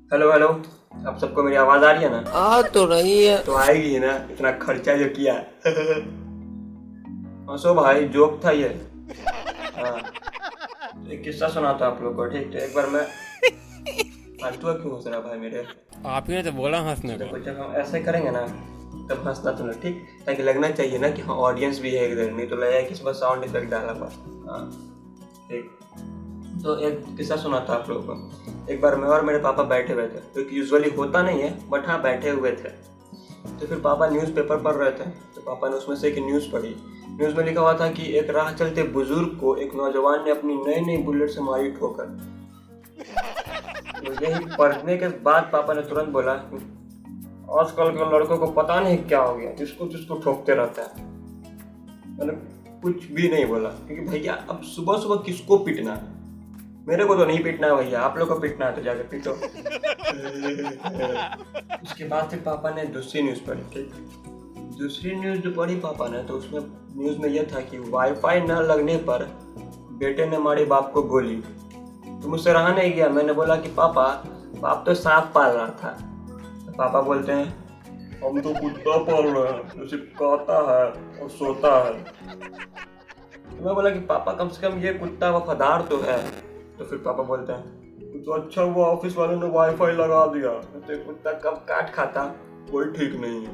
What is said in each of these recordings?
Hello hello. आप सबको मेरी आवाज आ रही है ना? आ तो रही है। तो आएगी ही ना, इतना खर्चा जो किया हंसो भाई, जोक था ये। हाँ, तो एक किस्सा सुनाता हूँ आप लोग को, ठीक? तो एक बार मैं फालतू क्यों हंस रहा भाई मेरे? आप ही ने तो बोला हंसने तो को। देखो, जब हम ऐसे करेंगे ना तब हंसना तुम लोग, ठीक? ताकि लगना चाहिए ना कि हाँ ऑडियंस भी है इधर, नहीं तो लगेगा कि बस साउंड इफेक्ट डाला बस। हाँ ठीक। तो एक किस्सा सुनाता हूँ आप लोगों को। एक बार मैं और मेरे पापा बैठे हुए थे, तो यूजुअली होता नहीं है बट हाँ बैठे हुए थे। तो फिर पापा न्यूज़पेपर पढ़ रहे थे, तो पापा ने उसमें से एक न्यूज़ पढ़ी। न्यूज़ में लिखा हुआ था कि एक राह चलते बुजुर्ग को एक नौजवान ने अपनी नई नई बुलेट से मारी ठोकर। तो यही पढ़ने के बाद पापा ने तुरंत बोला, आजकल के लड़कों को पता नहीं क्या हो गया, जिसको जिसको ठोकते रहता है। मैंने कुछ भी नहीं बोला, क्योंकि भैया अब सुबह सुबह किसको पीटना? मेरे को तो नहीं पीटना है भैया, आप लोग को पीटना है तो जाके पीटो। उसके बाद फिर पापा ने दूसरी न्यूज़ पढ़ी, ठीक? दूसरी न्यूज़ जो पढ़ी पापा ने, तो उसमें न्यूज़ में यह था कि वाईफाई न लगने पर बेटे ने मारी बाप को गोली। तो मुझसे रहा नहीं गया, मैंने बोला कि पापा, बाप तो सांप पाल रहा था। तो पापा बोलते हैं, हम तो कुत्ता पाल रहे हैं जो सिर्फ खाता है और सोता है। तो मैं बोला कि पापा कम से कम ये कुत्ता वफादार तो है। तो फिर पापा बोलते हैं, तो अच्छा हुआ ऑफिस वाले ने वाईफाई लगा दिया, तो ये कुत्ता कब काट खाता कोई ठीक नहीं है।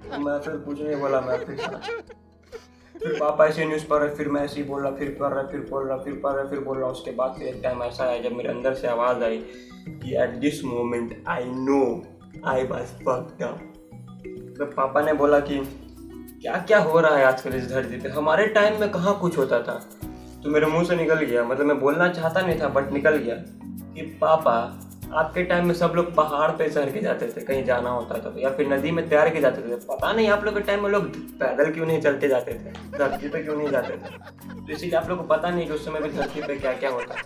तो मैं फिर कुछ नहीं बोला, मैं फिर पापा ऐसे न्यूज़ पढ़ रहे, फिर मैं ऐसे ही बोल रहा, फिर पढ़ रहा, फिर बोल रहा, फिर पढ़ रहा, फिर बोल रहा। उसके बाद फिर एक टाइम ऐसा आया जब मेरे अंदर से आवाज़ आई कि at this moment I know I was fucked up. तो पापा ने बोला कि क्या क्या हो रहा है आजकल इस धरती पे, हमारे टाइम में कहाँ कुछ होता था। तो मेरे मुंह से निकल गया, मतलब मैं बोलना चाहता नहीं था बट निकल गया कि पापा, आपके टाइम में सब लोग पहाड़ पे चढ़ के जाते थे कहीं जाना होता था, या फिर नदी में तैर के जाते थे। पता नहीं आप लोग के टाइम में लोग पैदल क्यों नहीं चलते जाते थे, धरती पे क्यों नहीं जाते थे। तो इसीलिए आप लोग को पता नहीं कि उस समय भी धरती पे क्या क्या होता था।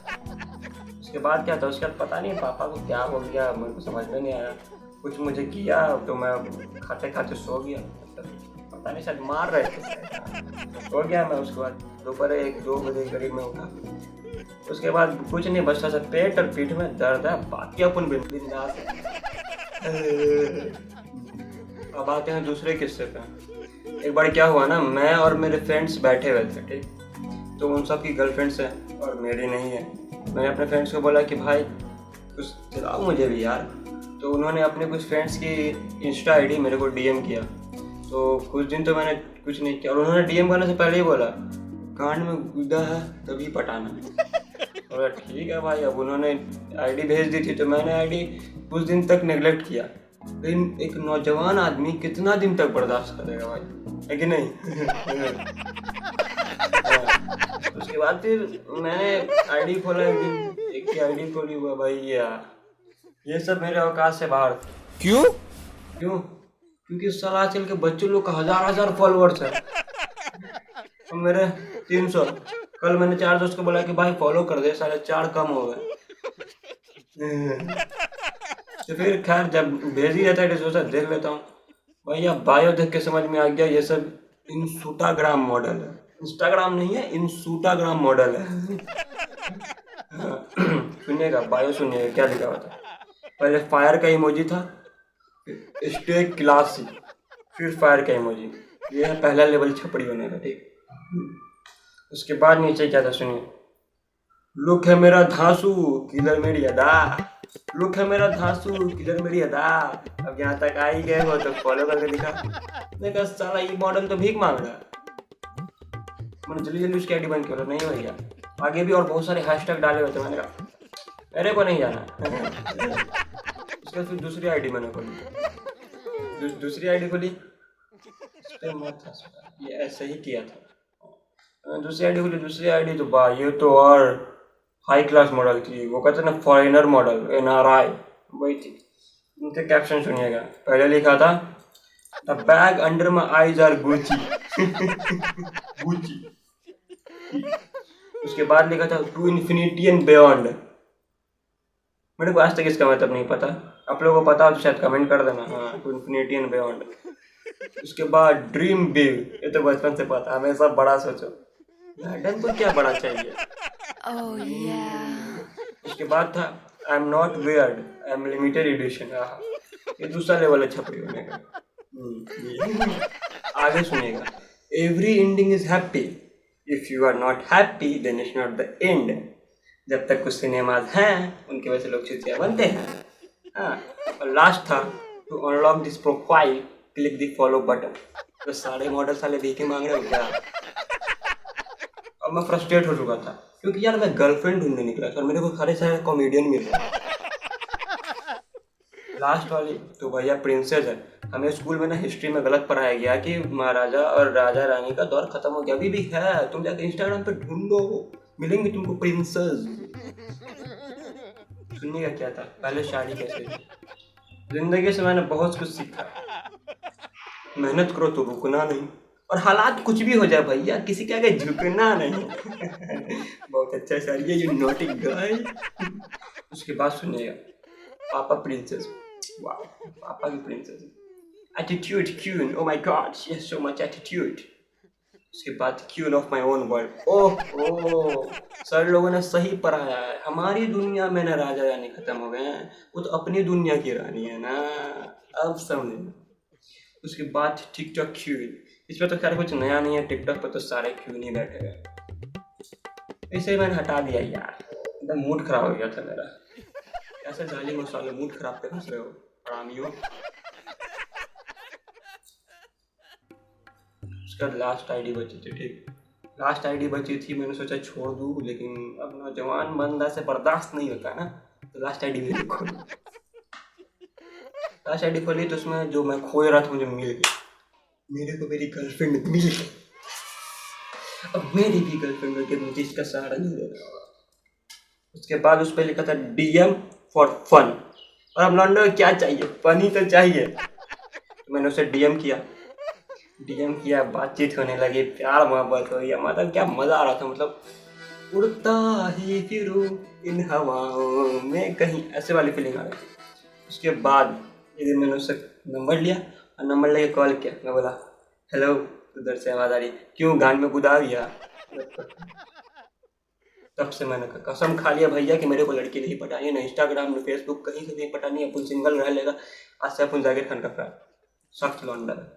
उसके बाद क्या था, उसके बाद पता नहीं पापा को क्या हो गया, मेरे को समझ में नहीं आया। कुछ मुझे किया तो मैं खाते खाते सो गया, पता नहीं शायद मार रहे थे, सो गया मैं। उसके बाद दोपहर 1-2 बजे करीब में उठा। उसके बाद कुछ नहीं, बस ऐसा पेट और पीठ में दर्द है, बाकी अपन बिंदास है। अब आते हैं दूसरे किस्से पे। एक बार क्या हुआ ना, मैं और मेरे फ्रेंड्स बैठे हुए थे, ठीक? तो उन सब की गर्लफ्रेंड्स है और मेरी नहीं है। मैंने अपने फ्रेंड्स को बोला कि भाई कुछ दिलाओ मुझे भी यार। तो उन्होंने अपने कुछ फ्रेंड्स की इंस्टा आईडी मेरे को डीएम किया। तो कुछ दिन तो मैंने कुछ नहीं किया, और उन्होंने डीएम करने से पहले ही बोला, कांड में गुद्दा है तभी पटाना। और ठीक है भाई, अब उन्होंने आईडी भेज दी थी तो मैंने आईडी कुछ दिन तक नेगलेक्ट किया। लेकिन एक नौजवान आदमी कितना दिन तक बर्दाश्त करेगा भाई, है कि नहीं? उसके बाद फिर मैंने आईडी खोला, एक दिन एक ही आईडी खोली हुआ भाई यार। ये सब मेरे औकात से बाहर। क्यों? क्यों? क्योंकि साला आजकल के बच्चों लोग का हजार फॉलोअर्स है और मेरे 300। कल मैंने 4 दोस्त को बोला कि भाई फॉलो कर दे, 4.5 कम हो गए। तो फिर खैर जब भेज ही रहता है तो सोचा देख लेता हूँ। भैया बायो देख के समझ में आ गया ये सब इंस्टाग्राम मॉडल है, इंस्टाग्राम नहीं है, इंस्टाग्राम मॉडल है। सुनिएगा, बायो सुनिएगा क्या लिखा हुआ था। पहले फायर का इमोजी था, स्टे क्लासी, फिर फायर का इमोजी। ये है पहला लेवल छपड़ी होने का, ठीक? उसके बाद नीचे क्या था सुनिए, लुक है मेरा धांसू किलर मेरी अदा, लुक है मेरा धांसू किलर मेरी अदा। अब यहाँ तक आ ही गए हो तो फॉलो करके दिखा। मैंने कहा साला ये मॉडल तो भीख मांग रहा है। मैंने जल्दी जल्दी उसकी आईडी बंद किया, नहीं भैया। आगे भी और बहुत सारे हैशटैग डाले हुए थे, मैंने कहा मेरे को नहीं जाना। उसके बाद फिर दूसरी आईडी मैंने खोली, दूसरी आईडी खोली, ये ऐसे ही किया था। दूसरी आईडी खोली, दूसरी आईडी तो बा ये तो और हाई क्लास मॉडल थी, वो कहते ना फॉरेनर मॉडल, NRI वही थी। उनके कैप्शन सुनिएगा, पहले लिखा था the bag under my eyes are Gucci. Gucci. उसके बाद लिखा था टू इन्फिनिटी एंड बियॉन्ड। मेरे को आज तक इसका मतलब नहीं पता, आप लोगों को पता हो तो शायद कमेंट कर देना। हाँ, टू इन्फिनिटी एंड बियॉन्ड। उसके बाद ड्रीम बिग, ये तो बचपन से पता, हमेशा बड़ा सोचो। मैडम को क्या बड़ा चाहिए। Oh yeah. उसके बाद था I am not weird, I am limited edition. ये दूसरा लेवल है छपरी होने का। ये। आगे सुनिएगा, every ending is happy, if you are not happy then it's not the end. जब तक कुछ सिनेमाज हैं उनके वजह से लोग चुतिया बनते हैं। हाँ, और लास्ट था, to unlock this profile click the follow button. तो सारे मॉडल साले देखे मांग रहे हो क्या? अब मैं फ्रस्ट्रेट हो चुका था क्योंकि यार मैं गर्लफ्रेंड ढूंढने निकला था और मेरे को सारे सारे कॉमेडियन मिल रहे। लास्ट वाली तो भैया प्रिंसेस है। हमें स्कूल में ना हिस्ट्री में गलत पढ़ाया गया कि महाराजा और राजा रानी का दौर खत्म हो गया, अभी भी है, तुम जाके इंस्टाग्राम पे ढूंढो, मिलेंगे तुमको प्रिंसेस। सुनने का क्या था, पहले शादी कैसे थी। जिंदगी से मैंने बहुत कुछ सीखा, मेहनत करो तो रुकना नहीं, और हालात कुछ भी हो जाए भैया किसी के आगे झुकना नहीं। बहुत अच्छा शायरी है, यू नॉटी गाय। उसके बाद सुनिएगा, पापा प्रिंसेस, वाह, पापा की princess, attitude queen, oh my god she has so much attitude. उसके बाद queen of my own world. Oh sir लोगों ने सही पढ़ाया है, हमारी दुनिया में ना राजा रानी खत्म हो गए हैं, वो तो अपनी दुनिया की रानी है ना, अब समझे। उसके बाद टिकटॉक क्यून, इसमें तो खैर कुछ नया नहीं है, टिकटॉक पर तो सारे क्यून ही बैठे गए, इसे मैंने हटा दिया यार, एकदम मूड खराब हो गया था मेरा। ऐसे जाली मसाले मूड खराब पे हंस रहे हो हरामियों। उसका लास्ट आईडी बची थी, ठीक, लास्ट आईडी बची थी, मैंने सोचा छोड़ दूँ, लेकिन अब नौजवान बंदा से बर्दाश्त नहीं होता ना, तो लास्ट आईडी मेरी खोली। लास्ट आईडी खोली तो उसमें जो मैं खोज रहा था मुझे मिल गई, मेरे को मेरी गर्लफ्रेंड मिल गई। अब मेरी भी गर्लफ्रेंड होगी, मुझे इसका सहारा नहीं देना होगा। उसके बाद उस पर लिखा था DM फॉर फन, और अब लॉन्डो क्या चाहिए, फन ही तो चाहिए। तो मैंने उसे DM किया, बातचीत होने लगी, प्यार मोहब्बत हो गया, मतलब क्या मजा आ रहा था, मतलब उड़ता ही फिरूं इन हवाओं में कहीं, ऐसे वाली फीलिंग आ रही थी। उसके बाद एक दिन मैंने उससे नंबर लिया और नंबर लेके कॉल किया, मैं बोला हेलो, उधर से आवाज़ आ रही, क्यों गान में कूदा दिया। तब से मैंने कसम खा लिया भैया कि मेरे को लड़की नहीं पटानी, ना इंस्टाग्राम ना फेसबुक कहीं से नहीं पटानी, अपन सिंगल रह लेगा। आज से अपन जाकिर खान का फैन, सख्त लौंडा है।